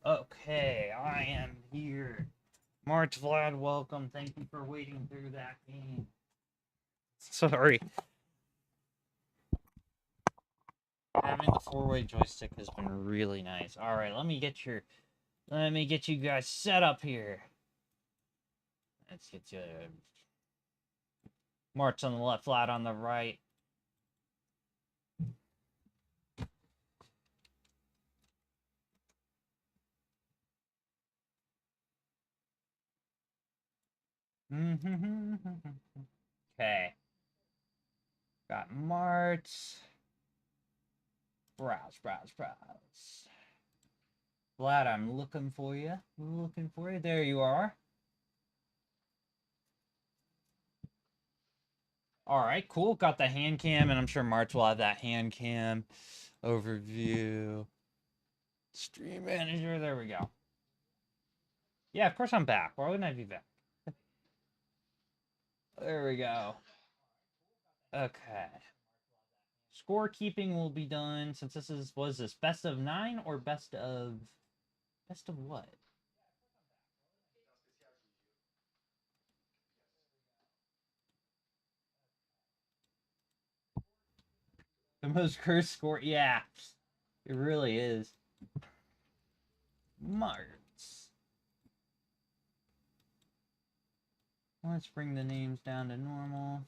Okay, I am here. Marts, Vlad, welcome. Thank you for waiting through that game. Sorry. Having the four-way joystick has been really nice. Alright, let me get you guys set up here. Let's get you Marts on the left, Vlad on the right. Okay. Got Marts. Browse. Vlad, I'm looking for you. Looking for you. There you are. Alright, cool. Got the hand cam, and I'm sure March will have that hand cam overview. Stream manager, there we go. Yeah, of course I'm back. Why wouldn't I be back? There we go. Okay. Scorekeeping will be done since was this best of 9 or best of what? The most cursed score, yeah. It really is. Marts. Let's bring the names down to normal.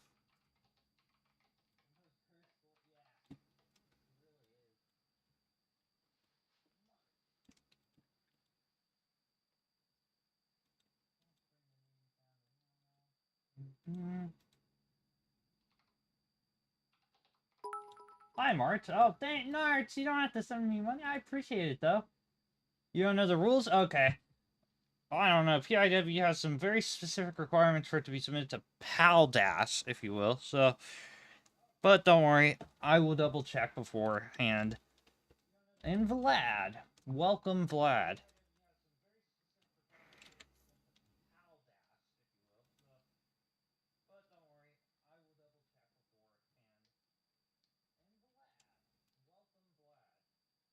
Hi, Marts. Oh, thank Marts. You don't have to send me money. I appreciate it, though. You don't know the rules? Okay. I don't know. PIW has some very specific requirements for it to be submitted to PALDAS, if you will. So, but don't worry. I will double check beforehand. And Vlad. Welcome, Vlad.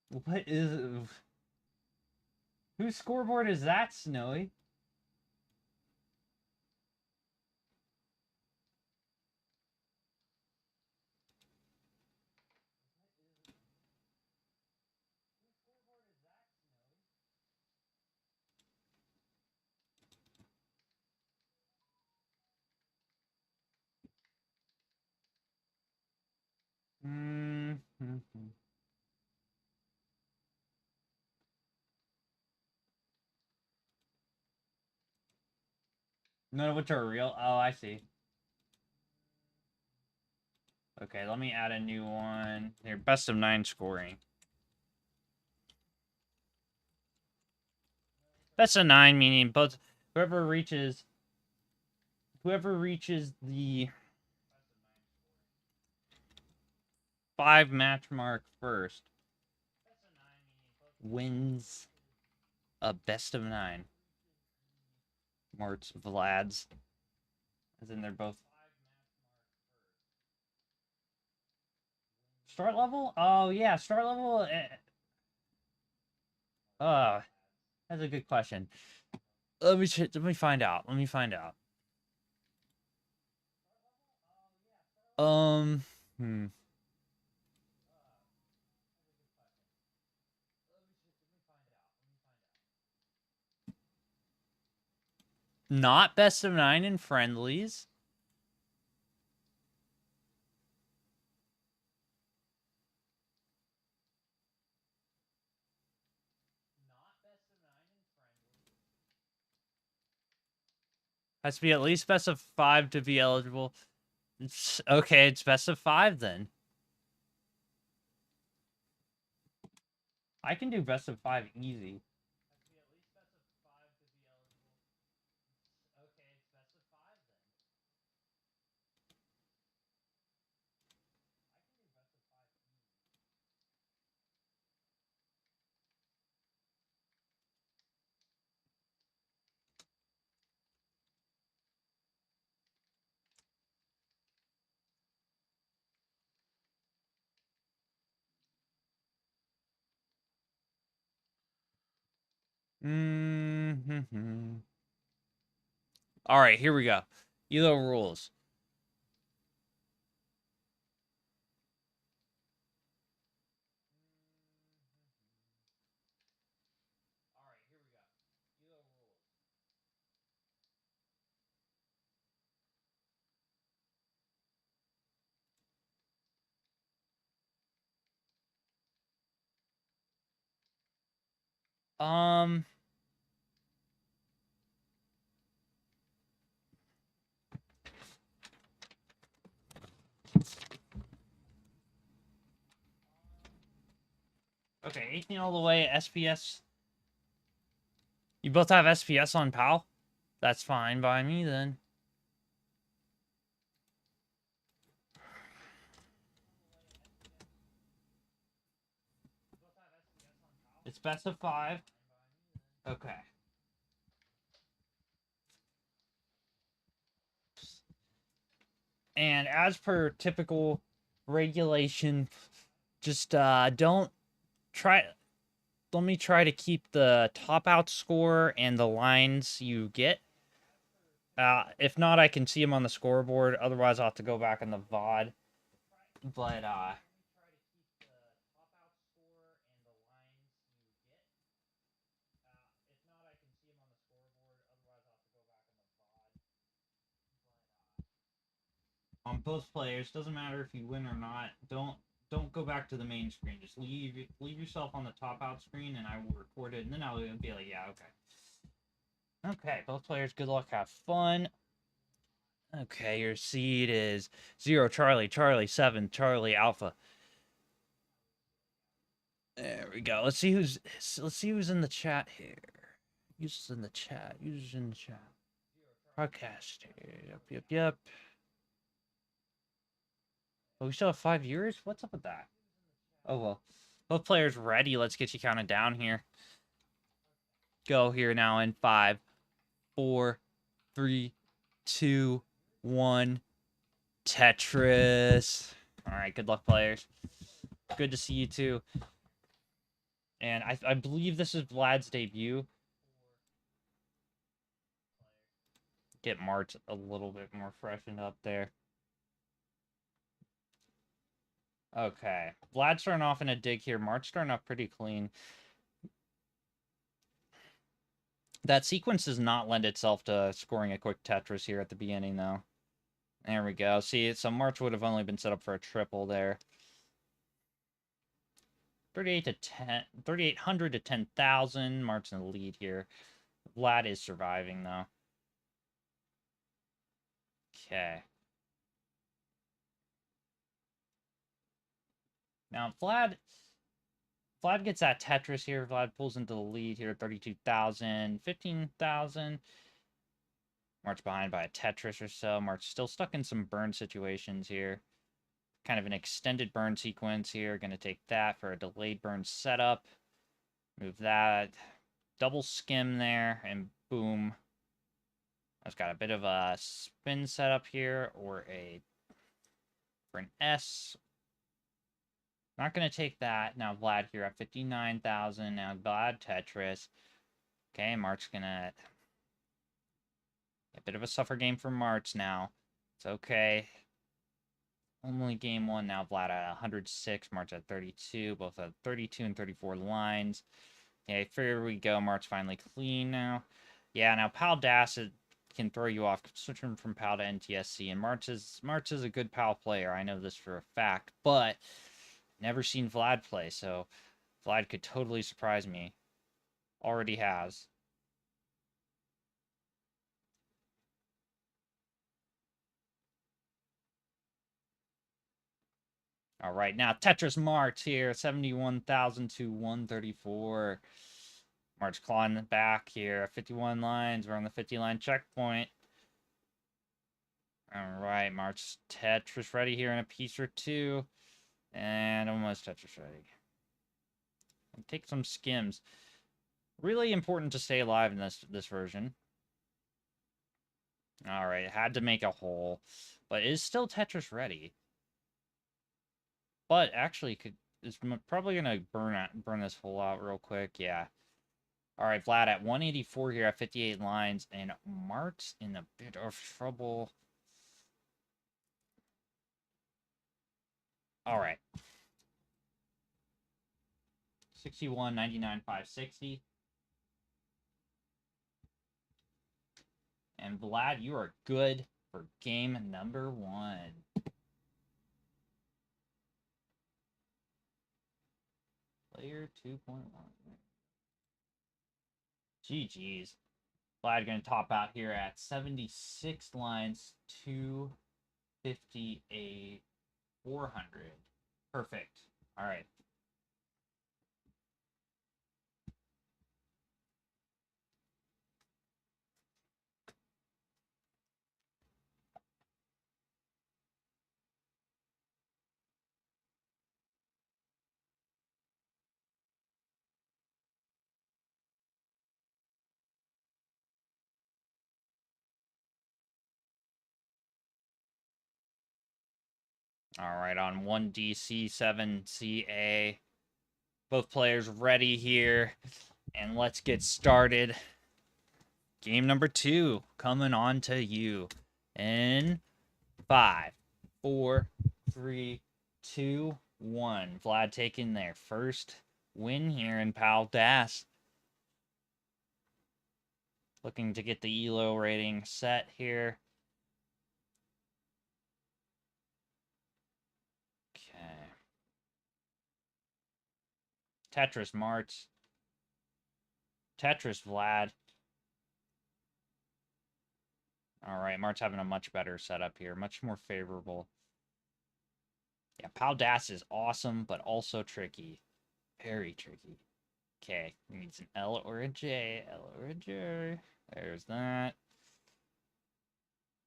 What is... Whose scoreboard is that, Snowy? Mm -hmm. None of which are real? Oh, I see. Okay, let me add a new one. Here, best of 9 scoring. Best of 9 meaning both whoever reaches the 5 match mark first wins a best of 9. Marts, Vlad's. As in they're both start level? Oh yeah, start level. That's a good question. Let me find out. Let me find out. Hmm. Not best of 9 in friendlies. Has to be at least best of 5 to be eligible. Okay, it's best of 5 then. I can do best of 5 easy. Mm-hmm. All right, here we go. ELO rules. Um, okay, 18 all the way, SPS. You both have SPS on PAL? That's fine by me then. It's best of 5. Okay. And as per typical regulation, just don't try. Let me try to keep the top out score and the lines you get. If not, I can see them on the scoreboard. Otherwise, I'll have to go back in the VOD. But on both players, doesn't matter if you win or not. Don't go back to the main screen. Just leave yourself on the top out screen, and I will record it, and then I'll be like, yeah, okay. Okay, both players, good luck, have fun. Okay, your seed is 0 Charlie, Charlie 7 Charlie Alpha. There we go. Let's see who's in the chat here. Who's in the chat? Who's in the chat? Broadcast. Yep. Oh, we still have 5 viewers? What's up with that? Oh well. Both players ready. Let's get you counted down here. Go here now in 5, 4, 3, 2, 1. Tetris. All right, good luck, players. Good to see you too. And I believe this is Vlad's debut. Get Marts a little bit more freshened up there. Okay. Vlad starting off in a dig here. Marts starting off pretty clean. That sequence does not lend itself to scoring a quick Tetris here at the beginning, though. There we go. See, so Marts would have only been set up for a triple there. 3,800 to 10,000. Marts in the lead here. Vlad is surviving, though. Okay. Now, Vlad gets that Tetris here. Vlad pulls into the lead here, 32,000, 15,000. Marts behind by a Tetris or so. Marts still stuck in some burn situations here. Kind of an extended burn sequence here. Going to take that for a delayed burn setup. Move that. Double skim there, and boom. I've got a bit of a spin setup here, or for an S. Not going to take that. Now Vlad here at 59,000. Now Vlad Tetris. Okay, Mart's going to... A bit of a suffer game for Marts now. It's okay. Only game 1 now. Vlad at 106. Marts at 32. Both at 32 and 34 lines. Okay, here we go. Marts finally clean now. Yeah, now Pal Dash can throw you off. Switching from Pal to NTSC. And Marts is a good Pal player. I know this for a fact. But never seen Vlad play. So Vlad could totally surprise me. Already has. All right, now Tetris Marts here, 71,000 to 134. Marts clawing back here, 51 lines. We're on the 50-line checkpoint. All right, Marts Tetris ready here in a piece or two. And almost Tetris ready. Take some skims. Really important to stay alive in this version. All right, had to make a hole. But is still Tetris ready. But actually, is probably gonna burn this hole out real quick. Yeah. All right, Vlad at 184 here at 58 lines, and Mart's in a bit of trouble. All right. 61, 99, 560. And Vlad, you are good for game number 1. Player 2.1. GG's. Vlad going to top out here at 76 lines, 258, 400. Perfect. All right. All right, on 1DC, 7CA. Both players ready here. And let's get started. Game number 2 coming on to you. In 5, 4, 3, 2, 1. Vlad taking their first win here in Pal Das. Looking to get the ELO rating set here. Okay. Tetris Marts. Tetris Vlad. All right, Mart's having a much better setup here. Much more favorable. Yeah, Pal Das is awesome, but also tricky. Very tricky. Okay, needs an L or a J. L or a J. There's that.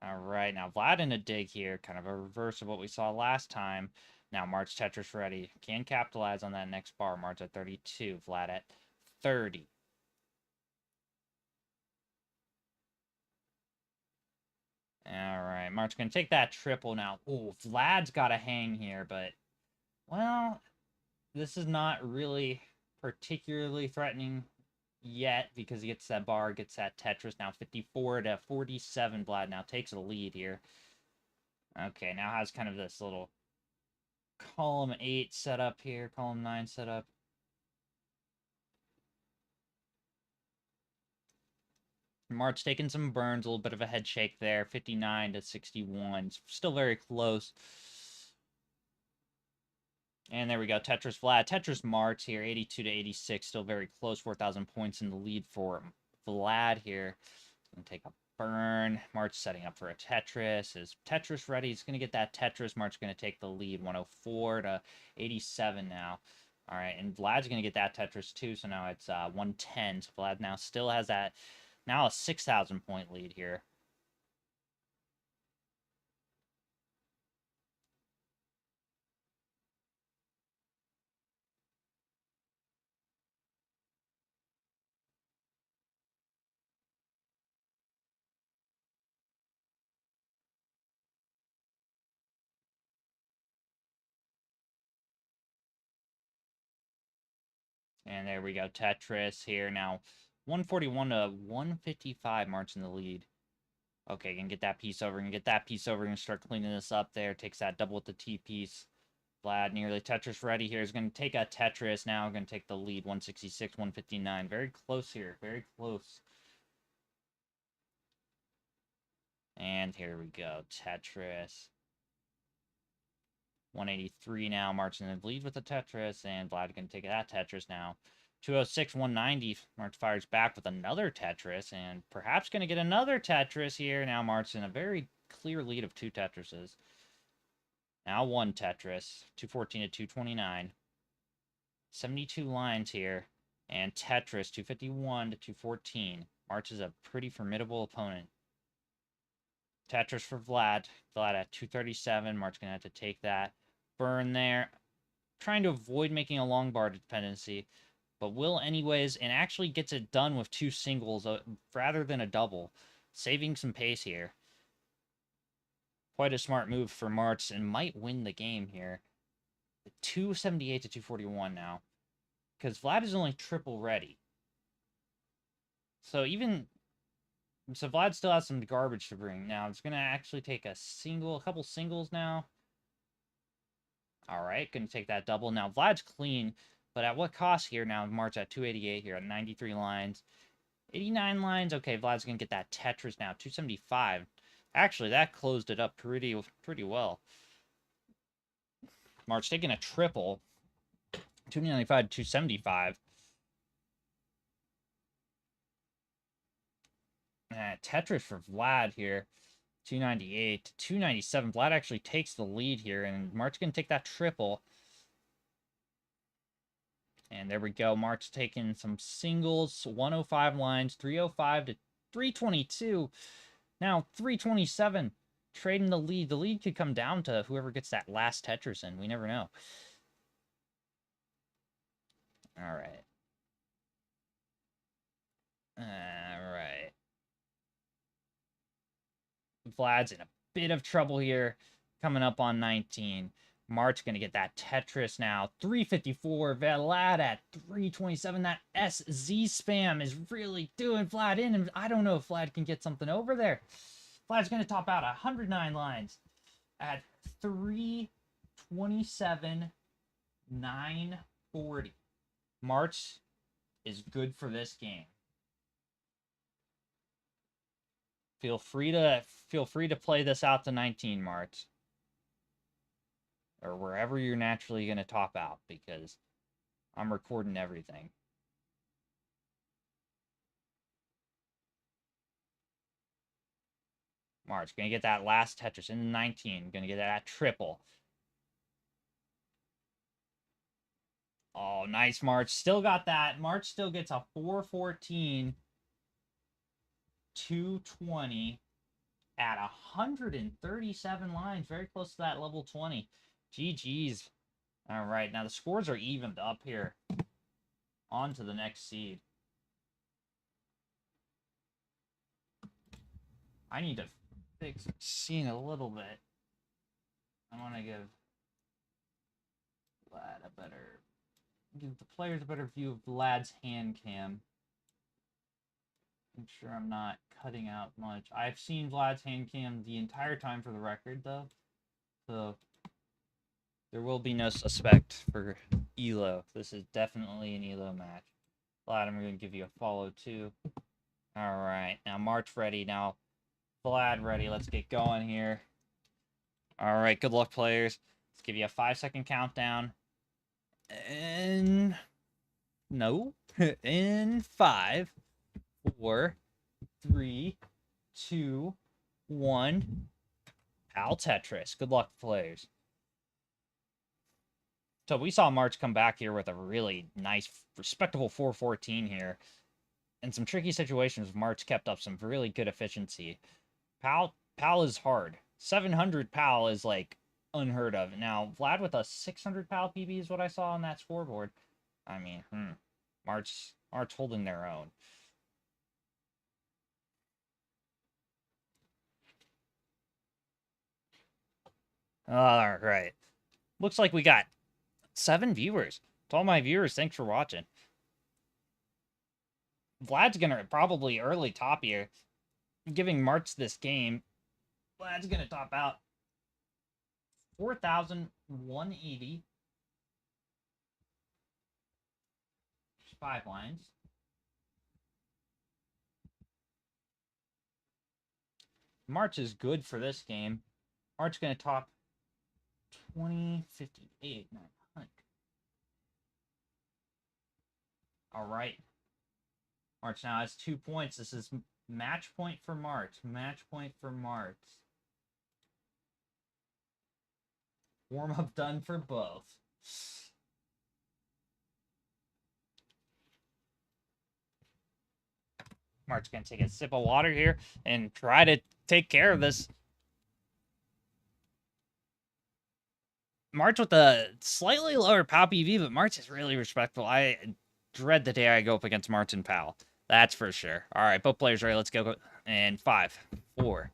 All right, now Vlad in a dig here. Kind of a reverse of what we saw last time. Now Mart's Tetris ready. Can capitalize on that next bar. Mart's at 32. Vlad at 30. All right, Mart's going to take that triple now. Oh, Vlad's got a hang here, but, well, this is not really particularly threatening yet because he gets that bar, gets that Tetris. Now 54 to 47. Vlad now takes the lead here. Okay, now has kind of this little column 8 set up here, column 9 set up. Mart's taking some burns, a little bit of a head shake there. 59 to 61. Still very close. And there we go. Tetris Vlad. Tetris Marts here. 82 to 86. Still very close. 4,000 points in the lead for Vlad here. Gonna take a burn. Mart's setting up for a Tetris. Is Tetris ready? He's going to get that Tetris. Mart's going to take the lead. 104 to 87 now. All right. And Vlad's going to get that Tetris too. So now it's 110. So Vlad now still has that. Now a 6,000 point lead here. And there we go. Tetris here. Now 141 to 155. March in the lead. Okay, can get that piece over. Can get that piece over. Gonna start cleaning this up there. Takes that double with the T piece. Vlad nearly Tetris ready here. Is going to take a Tetris now. Going to take the lead. 166, 159. Very close here. Very close. And here we go. Tetris. 183 now. March in the lead with the Tetris. And Vlad can take that Tetris now. 206, 190. March fires back with another Tetris. And perhaps going to get another Tetris here. Now March in a very clear lead of 2 Tetrises. Now 1 Tetris. 214 to 229. 72 lines here. And Tetris, 251 to 214. March is a pretty formidable opponent. Tetris for Vlad. Vlad at 237. March going to have to take that. Burn there. Trying to avoid making a long bar dependency. But will anyways, and actually gets it done with 2 singles rather than a double. Saving some pace here. Quite a smart move for Marts and might win the game here. 278 to 241 now. Because Vlad is only triple ready. So Vlad still has some garbage to bring. Now it's gonna actually take a couple singles now. All right, gonna take that double. Now Vlad's clean, but at what cost here? Now Marts at 288 here at 93 lines, 89 lines. Okay, Vlad's gonna get that Tetris now, 275. Actually, that closed it up pretty well. Marts taking a triple, 295 to 275. Tetris for Vlad here. 298 to 297. Vlad actually takes the lead here, and Mart's going to take that triple. And there we go. Mart's taking some singles, 105 lines, 305 to 322. Now 327, trading the lead. The lead could come down to whoever gets that last Tetris in. We never know. All right. All right. Vlad's in a bit of trouble here, coming up on 19. Mart's going to get that Tetris now. 354. Vlad at 327. That SZ spam is really doing Vlad in. And I don't know if Vlad can get something over there. Vlad's going to top out 109 lines at 327, 940. Marts is good for this game. Feel free to play this out to 19, Marts. Or wherever you're naturally going to top out, because I'm recording everything. Marts going to get that last Tetris in 19. Going to get that triple. Oh, nice, Marts. Still got that. Marts still gets a 414. 220 at 137 lines. Very close to that level 20. GG's. All right, now the scores are evened up here. On to the next seed. I need to fix the scene a little bit. I want to give the players a better view of Vlad's hand cam. Make sure I'm not cutting out much. I've seen Vlad's hand cam the entire time for the record, though. So there will be no suspect for Elo. This is definitely an Elo match. Vlad, I'm going to give you a follow, too. All right. Now, Mart's ready. Now, Vlad ready. Let's get going here. All right. Good luck, players. Let's give you a 5-second countdown. And... no. In 5, 4, 3, 2, 1. Pal Tetris. Good luck, players. So we saw Marts come back here with a really nice, respectable 414 here. In some tricky situations, Marts kept up some really good efficiency. Pal is hard. 700 Pal is, like, unheard of. Now, Vlad with a 600 Pal PB is what I saw on that scoreboard. I mean, Marts holding their own. All right. Looks like we got 7 viewers. To all my viewers, thanks for watching. Vlad's going to probably early top here. Giving Marts this game. Vlad's going to top out 4,180. 5 lines. Marts is good for this game. Marts going to top 2058, 900. All right. Marts now has 2 points. This is match point for Marts. Match point for Marts. Warm-up done for both. Marts going to take a sip of water here and try to take care of this. Marts with a slightly lower PAL PV, but Marts is really respectful. I dread the day I go up against Marts and PAL. That's for sure. All right, both players ready. Let's go. And 5, 4,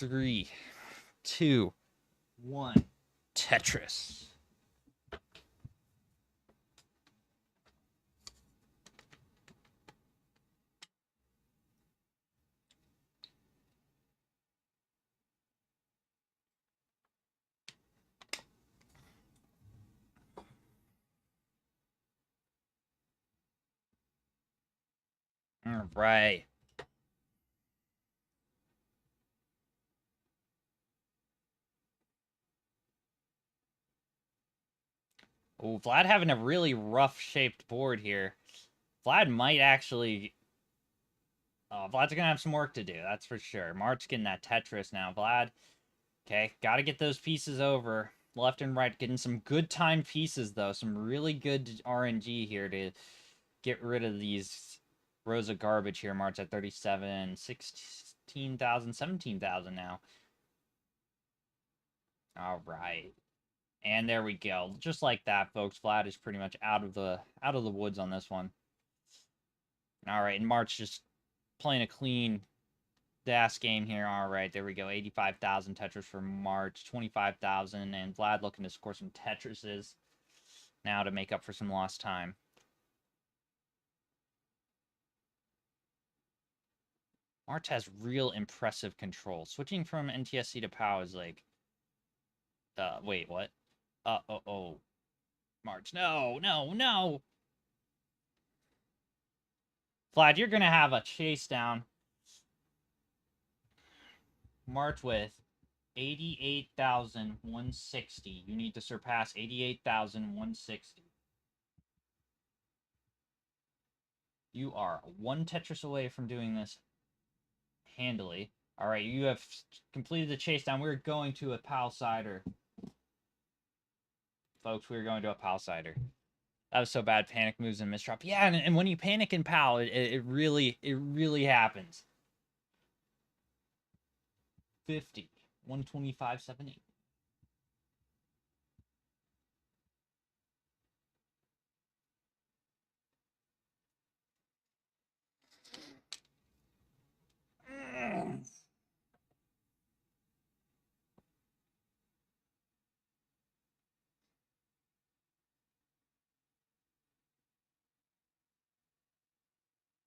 3, 2, 1. Tetris. Right. Oh, Vlad having a really rough-shaped board here. Vlad might actually... Oh, Vlad's gonna have some work to do, that's for sure. Mart's getting that Tetris now. Vlad, okay, gotta get those pieces over. Left and right, getting some good time pieces, though. Some really good RNG here to get rid of these rows of garbage here. Mart's at 37, 16,000, 17,000 now. All right. And there we go. Just like that, folks. Vlad is pretty much out of the woods on this one. All right, and Mart's just playing a clean DAS game here. All right, there we go. 85,000 Tetris for March, 25,000, and Vlad looking to score some Tetrises now to make up for some lost time. March has real impressive control. Switching from NTSC to POW is like... wait, what? Oh. March, no. Vlad, you're gonna have a chase down. March with 88,160. You need to surpass 88,160. You are one Tetris away from doing this handily. All right, you have completed the chase down. We're going to a PAL Cider. Folks, we're going to a PAL Cider. That was so bad. Panic moves and misdrop. Yeah, and when you panic in PAL, it really happens. 50. 125.78.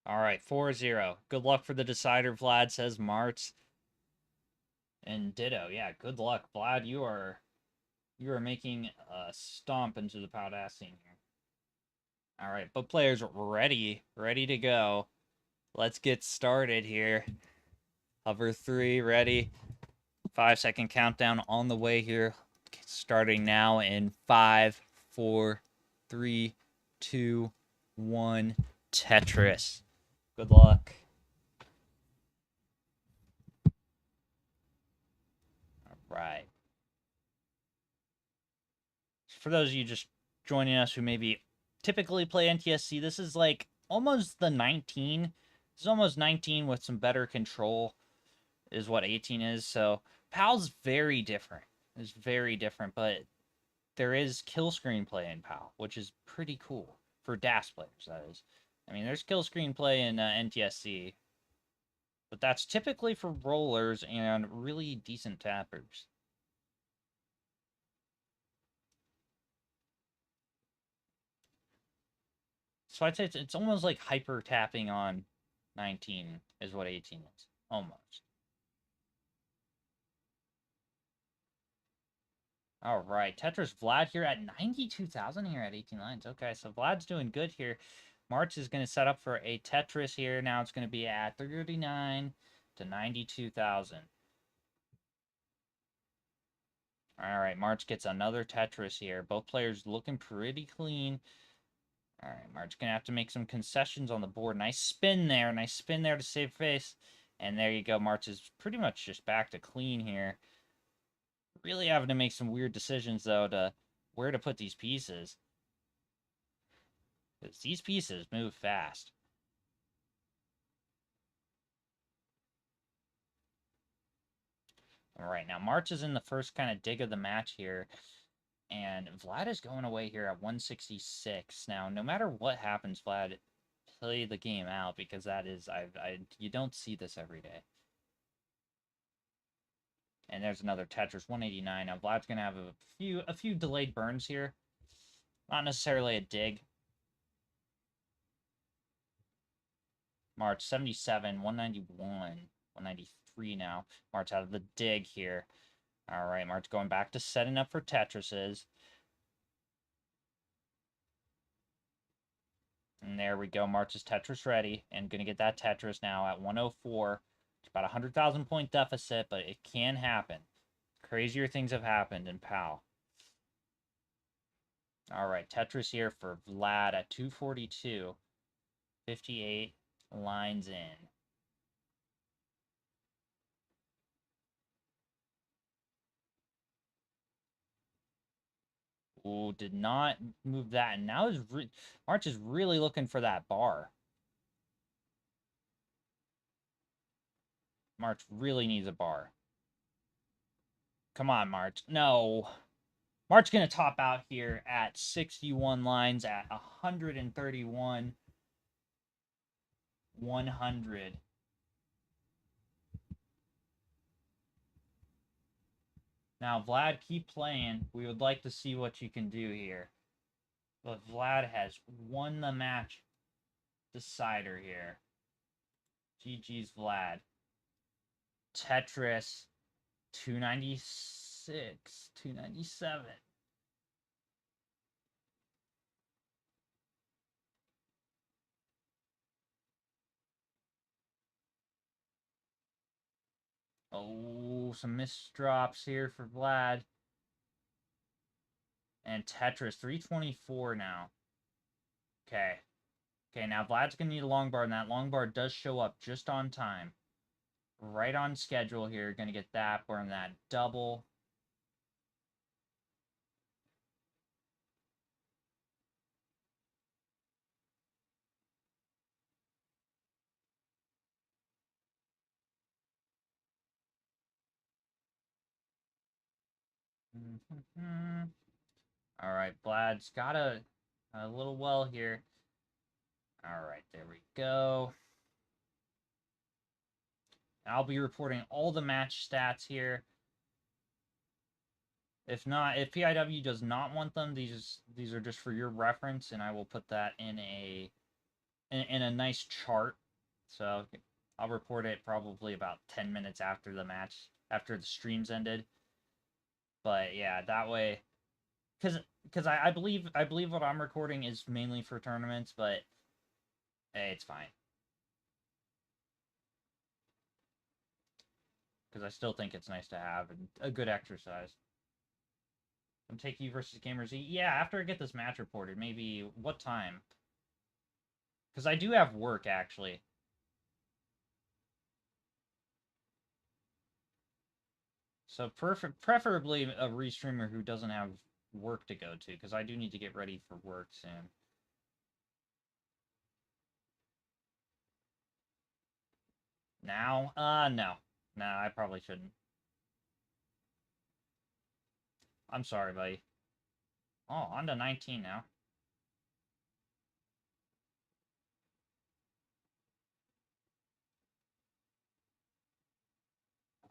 All right, 4-0. Good luck for the decider, Vlad, says Marts. And ditto, yeah, good luck. Vlad, you are making a stomp into the POW scene here. All right, both players ready to go. Let's get started here. Hover 3, ready. 5-second countdown on the way here. Starting now in 5, 4, 3, 2, 1. Tetris. Good luck. All right. For those of you just joining us who maybe typically play NTSC, this is like almost the 19. This is almost 19 with some better control is what 18 is. So PAL's very different. It's very different, but there is kill screen play in PAL, which is pretty cool for DAS players, that is. I mean, there's kill screen play in NTSC, but that's typically for rollers and really decent tappers. So I'd say it's almost like hyper tapping on 19 is what 18 is. Almost. All right, Tetris Vlad here at 92,000 here at 18 lines. Okay, so Vlad's doing good here. Marts is going to set up for a Tetris here. Now it's going to be at 39 to 92,000. All right, March gets another Tetris here. Both players looking pretty clean. All right, March going to have to make some concessions on the board. Nice spin there. Nice spin there to save face. And there you go. March is pretty much just back to clean here. Really having to make some weird decisions, though, to where to put these pieces. Because these pieces move fast. All right, now March is in the first kind of dig of the match here. And Vlad is going away here at 166. Now, no matter what happens, Vlad, play the game out, because that is, you don't see this every day. And there's another Tetris, 189. Now, Vlad's going to have a few delayed burns here. Not necessarily a dig. March, 77, 191, 193 now. March out of the dig here. All right, March going back to setting up for Tetrises. And there we go. Marts is Tetris ready. And going to get that Tetris now at 104. It's about a 100,000 point deficit, but it can happen. Crazier things have happened in PAL. All right, Tetris here for Vlad at 242. 58 lines in. Ooh, did not move that. And now March is really looking for that bar. March really needs a bar. Come on, March. No. March going to top out here at 61 lines at 131. 100. Now, Vlad, keep playing. We would like to see what you can do here. But Vlad has won the match decider here. GG's Vlad. Tetris 296, 297. Oh, some misdrops here for Vlad. And Tetris, 324 now. Okay. Okay, now Vlad's going to need a long bar, and that long bar does show up just on time. Right on schedule here. Going to get that, burn that double. All right, Vlad's got a little well here. All right, there we go. I'll be reporting all the match stats here. If PIW does not want them, these are just for your reference, and I will put that in a nice chart. So I'll report it probably about 10 minutes after the match, after the streams ended. But yeah, that way, because I believe what I'm recording is mainly for tournaments, but hey, it's fine. Because I still think it's nice to have a good exercise. I'm taking you versus Gamers E. Yeah, after I get this match reported, maybe what time? Because I do have work, actually. So preferably a restreamer who doesn't have work to go to, because I do need to get ready for work soon. Now? No. No, I probably shouldn't. I'm sorry, buddy. Oh, on to 19 now.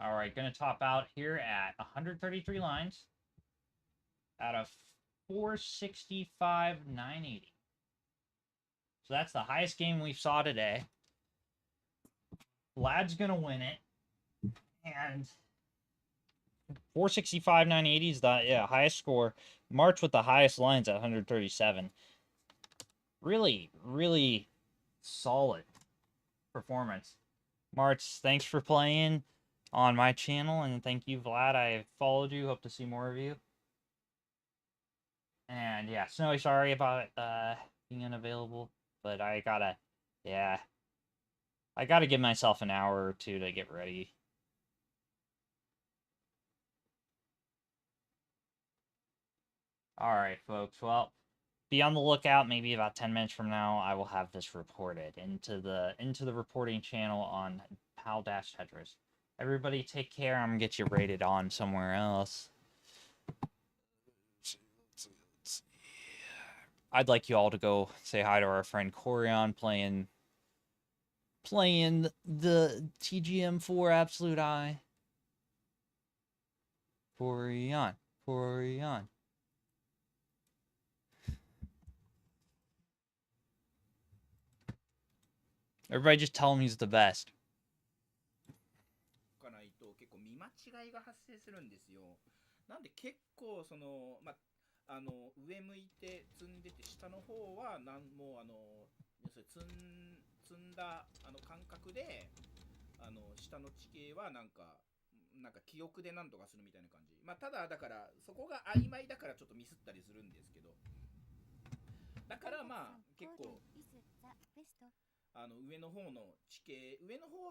All right, going to top out here at 133 lines out of 465, 980. So that's the highest game we saw today. Vlad's going to win it. And 465, 980 is the highest score. March with the highest lines at 137. Really, really solid performance. March, thanks for playing on my channel, and thank you, Vlad. I followed you. Hope to see more of you. And yeah, Snowy, sorry about being unavailable, but I gotta give myself an hour or two to get ready. All right, folks. Well, be on the lookout. Maybe about 10 minutes from now, I will have this reported into the reporting channel on PAL-Tetris. Everybody, take care. I'm gonna get you rated on somewhere else. I'd like you all to go say hi to our friend Corion playing the TGM4 Absolute Eye. Corion. Everybody just tell him he's the best. かないと結構見間違いが発生するんですよ。なんで結構その上向いて積んでて、下の方はもう要するに積んだ感覚で、下の地形はなんか記憶でなんとかするみたいな感じ。まあただだからそこが曖昧だからちょっとミスったりするんですけど、だからまあ結構上の方の地形、上の方